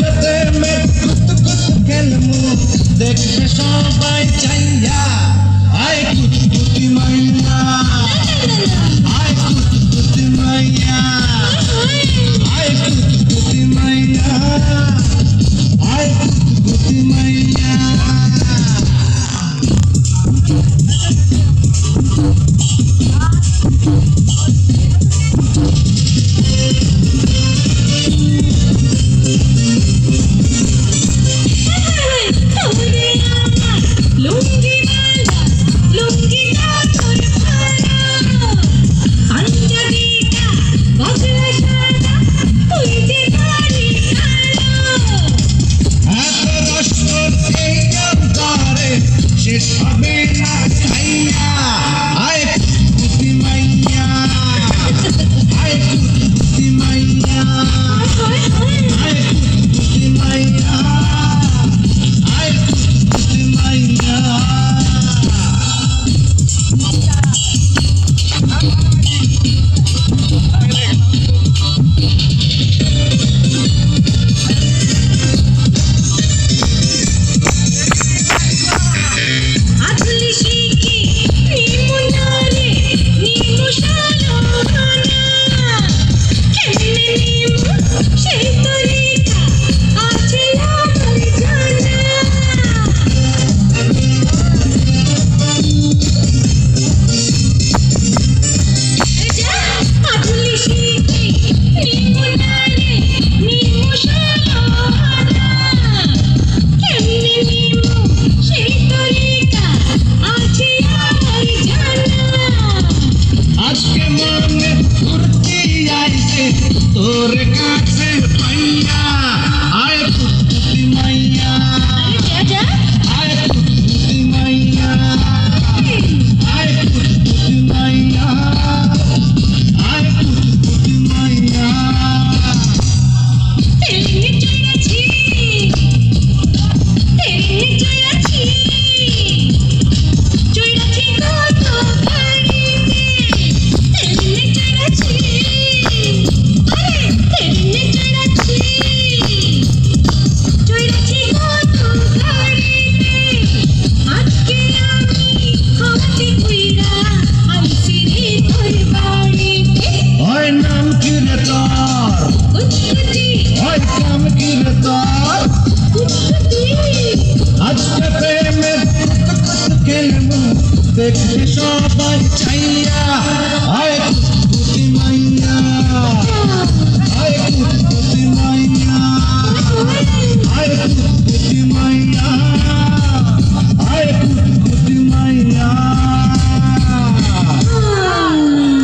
আজকে মে কুত কুত খেলমু দেখবে সবাই চাইয়া আয় কুত কুতি মাইয়া আয় কুত কুতি মাইয়া আয় কুত কুতি মাইয়া আয় কুত কুতি মাইয়া শেষ হবে না খাইয়া আয় কুতি মাইয়া আয় কুতি মাইয়া আয় কুতি মাইয়া আয় কুতি মাইয়া আজকে মনে ফুর্তি আইছে তোর কাছে পাইয়া আয় কুতি মাইয়া আয় কুতি মাইয়া আয় কুতি মাইয়া আয় কুতি মাইয়া আজকে প্রেমের কুত কুত খেলমু দেখবে সবাই